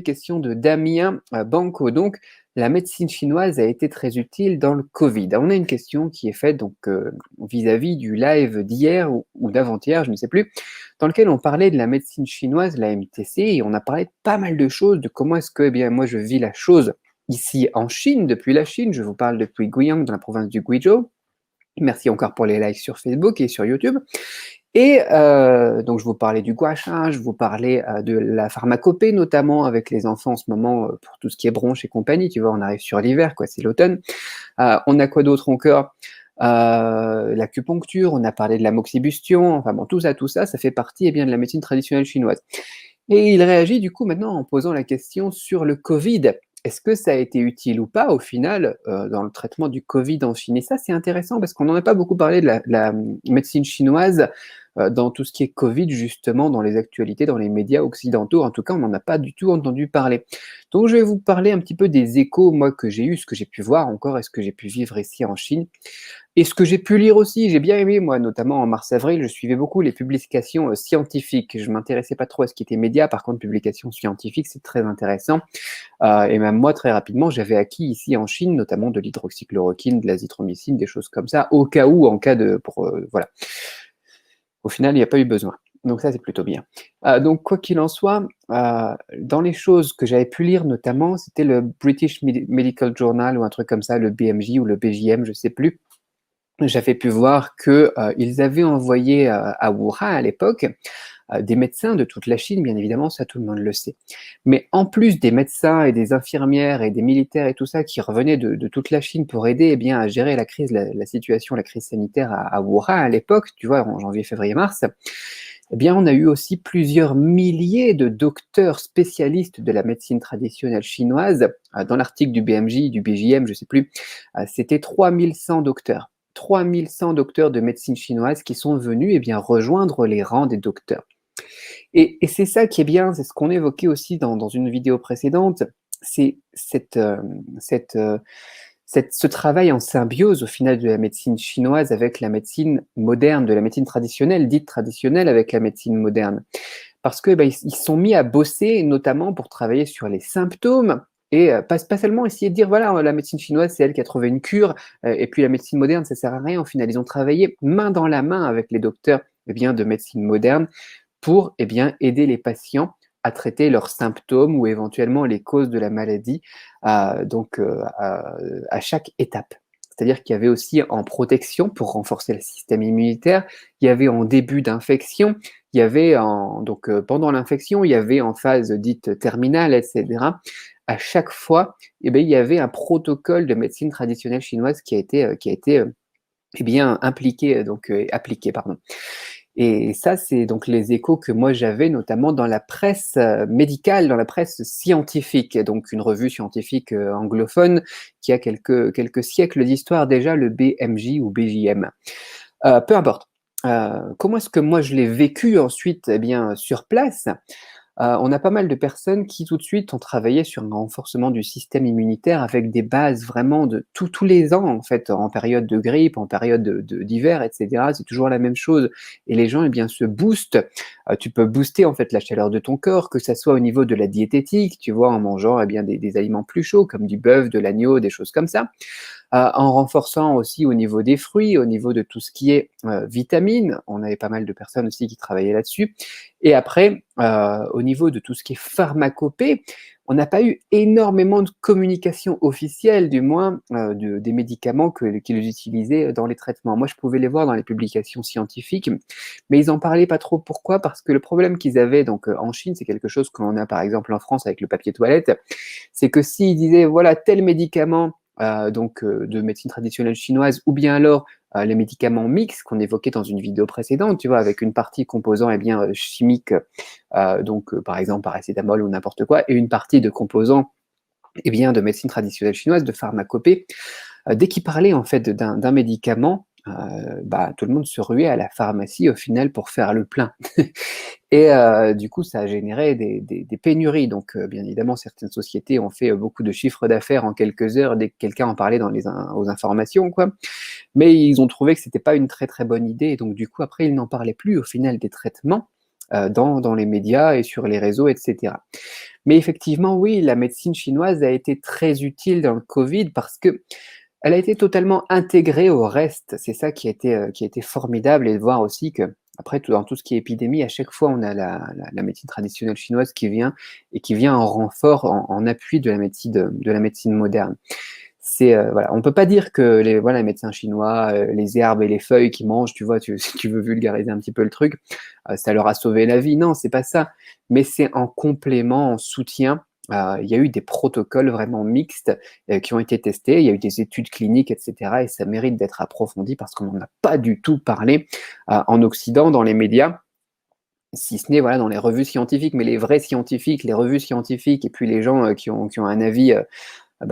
Question de Damien Banco. Donc, la médecine chinoise a été très utile dans le Covid. On a une question qui est faite donc vis-à-vis du live d'hier ou d'avant-hier, je ne sais plus, dans lequel on parlait de la médecine chinoise, la MTC, et on a parlé de pas mal de choses, de comment est-ce que, eh bien, moi, je vis la chose ici en Chine, depuis la Chine. Je vous parle depuis Guiyang, dans la province du Guizhou. Merci encore pour les likes sur Facebook et sur YouTube. Et donc je vous parlais du gua sha, je vous parlais de la pharmacopée, notamment avec les enfants en ce moment, pour tout ce qui est bronches et compagnie, tu vois? On arrive sur l'hiver, quoi, c'est l'automne. On a quoi d'autre encore? L'acupuncture, on a parlé de la moxibustion, enfin bon, tout ça, ça fait partie, eh bien, de la médecine traditionnelle chinoise. Et il réagit du coup maintenant en posant la question sur le Covid. Est-ce que ça a été utile ou pas au final, dans le traitement du Covid en Chine? Et ça, c'est intéressant parce qu'on n'en a pas beaucoup parlé de la médecine chinoise, dans tout ce qui est Covid justement, dans les actualités, dans les médias occidentaux. En tout cas, on n'en a pas du tout entendu parler. Donc je vais vous parler un petit peu des échos, moi, que j'ai eus, ce que j'ai pu voir encore et ce que j'ai pu vivre ici en Chine. Et ce que j'ai pu lire aussi, j'ai bien aimé, moi, notamment en mars-avril, je suivais beaucoup les publications scientifiques. Je m'intéressais pas trop à ce qui était média, par contre, publications scientifiques, c'est très intéressant. Et même moi, très rapidement, j'avais acquis ici en Chine, notamment de l'hydroxychloroquine, de l'azithromycine, des choses comme ça, au cas où, en cas de... voilà. Au final, il n'y a pas eu besoin. Donc ça, c'est plutôt bien. Donc, quoi qu'il en soit, dans les choses que j'avais pu lire notamment, c'était le British Medical Journal ou un truc comme ça, le BMJ ou le BJM, je sais plus. J'avais pu voir que ils avaient envoyé à Wuhan à l'époque des médecins de toute la Chine, bien évidemment, ça tout le monde le sait. Mais en plus des médecins et des infirmières et des militaires et tout ça qui revenaient de toute la Chine pour aider, eh bien, à gérer la crise, la situation, la crise sanitaire à Wuhan à l'époque, tu vois, en janvier, février, mars, eh bien, on a eu aussi plusieurs milliers de docteurs spécialistes de la médecine traditionnelle chinoise. Dans l'article du BMJ, du BJM, je sais plus, c'était 3100 docteurs. 3100 docteurs de médecine chinoise qui sont venus, eh bien, rejoindre les rangs des docteurs. Et c'est ça qui est bien, c'est ce qu'on évoquait aussi dans une vidéo précédente, c'est ce travail en symbiose au final de la médecine chinoise avec la médecine moderne, de la médecine traditionnelle, dite traditionnelle avec la médecine moderne. Parce que ils se sont mis à bosser notamment pour travailler sur les symptômes et pas seulement essayer de dire voilà, la médecine chinoise c'est elle qui a trouvé une cure et puis la médecine moderne ça sert à rien. Au final, ils ont travaillé main dans la main avec les docteurs de médecine moderne pour aider les patients à traiter leurs symptômes ou éventuellement les causes de la maladie à chaque étape. C'est-à-dire qu'il y avait aussi en protection pour renforcer le système immunitaire, il y avait en début d'infection, il y avait pendant l'infection, il y avait en phase dite terminale, etc. À chaque fois, il y avait un protocole de médecine traditionnelle chinoise qui a été appliqué, pardon. Et ça, c'est donc les échos que moi j'avais, notamment dans la presse médicale, dans la presse scientifique, donc une revue scientifique anglophone qui a quelques siècles d'histoire déjà, le BMJ ou BJM. Peu importe. Comment est-ce que moi je l'ai vécu ensuite, sur place? On a pas mal de personnes qui tout de suite ont travaillé sur un renforcement du système immunitaire avec des bases vraiment de tous les ans en fait, en période de grippe, en période d'hiver, et cetera. C'est toujours la même chose et les gens, se boostent. Tu peux booster en fait la chaleur de ton corps, que ça soit au niveau de la diététique, tu vois, en mangeant des aliments plus chauds comme du bœuf, de l'agneau, des choses comme ça. En renforçant aussi au niveau des fruits, au niveau de tout ce qui est vitamines. On avait pas mal de personnes aussi qui travaillaient là-dessus. Et après, au niveau de tout ce qui est pharmacopée, on n'a pas eu énormément de communication officielle, du moins, des médicaments qu'ils utilisaient dans les traitements. Moi, je pouvais les voir dans les publications scientifiques, mais ils n'en parlaient pas trop. Pourquoi? Parce que le problème qu'ils avaient donc, en Chine, c'est quelque chose que l'on a par exemple en France avec le papier toilette, c'est que s'ils disaient voilà tel médicament de médecine traditionnelle chinoise, ou bien alors les médicaments mixtes qu'on évoquait dans une vidéo précédente, tu vois, avec une partie composant chimique, par exemple paracétamol ou n'importe quoi, et une partie de composants de médecine traditionnelle chinoise, de pharmacopée. Dès qu'il parlait en fait d'un médicament, tout le monde se ruait à la pharmacie au final pour faire le plein. Et du coup, ça a généré des pénuries. Donc, bien évidemment, certaines sociétés ont fait beaucoup de chiffres d'affaires en quelques heures dès que quelqu'un en parlait aux informations, quoi. Mais ils ont trouvé que c'était pas une très très bonne idée. Et donc, du coup, après, ils n'en parlaient plus au final des traitements. dans les médias et sur les réseaux, et cetera. Mais effectivement, oui, la médecine chinoise a été très utile dans le Covid parce que elle a été totalement intégrée au reste. C'est ça qui a été formidable, et de voir aussi qu'après dans tout ce qui est épidémie, à chaque fois, on a la médecine traditionnelle chinoise qui vient et qui vient en renfort, en appui de la médecine moderne. Voilà, on peut pas dire que les médecins chinois, les herbes et les feuilles qu'ils mangent, tu vois, si tu veux vulgariser un petit peu le truc, ça leur a sauvé la vie. Non, c'est pas ça. Mais c'est en complément, en soutien. Il y a eu des protocoles vraiment mixtes qui ont été testés. Il y a eu des études cliniques, etc. Et ça mérite d'être approfondi parce qu'on n'en a pas du tout parlé en Occident, dans les médias, si ce n'est voilà, dans les revues scientifiques. Mais les vrais scientifiques, les revues scientifiques, et puis les gens qui ont un avis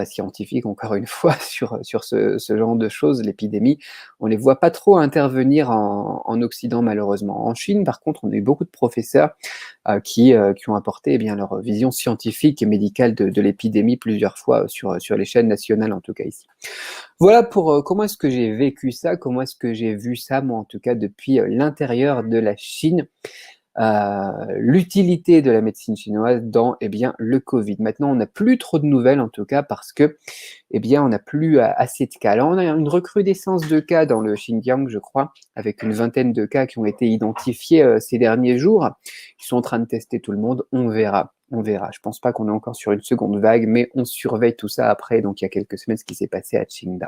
scientifique, encore une fois, sur ce genre de choses, l'épidémie, on les voit pas trop intervenir en Occident, malheureusement. En Chine, par contre, on a eu beaucoup de professeurs qui ont apporté eh bien, leur vision scientifique et médicale de l'épidémie plusieurs fois sur les chaînes nationales, en tout cas ici. Voilà pour comment est-ce que j'ai vécu ça, comment est-ce que j'ai vu ça, moi, en tout cas, depuis l'intérieur de la Chine. L'utilité de la médecine chinoise dans eh bien, le Covid. Maintenant, on n'a plus trop de nouvelles, en tout cas, parce que eh bien, on n'a plus assez de cas. Alors, on a une recrudescence de cas dans le Xinjiang, je crois, avec une vingtaine de cas qui ont été identifiés ces derniers jours. Ils sont en train de tester tout le monde. On verra. On verra. Je pense pas qu'on est encore sur une seconde vague, mais on surveille tout ça après. Donc, il y a quelques semaines, ce qui s'est passé à Qingdao.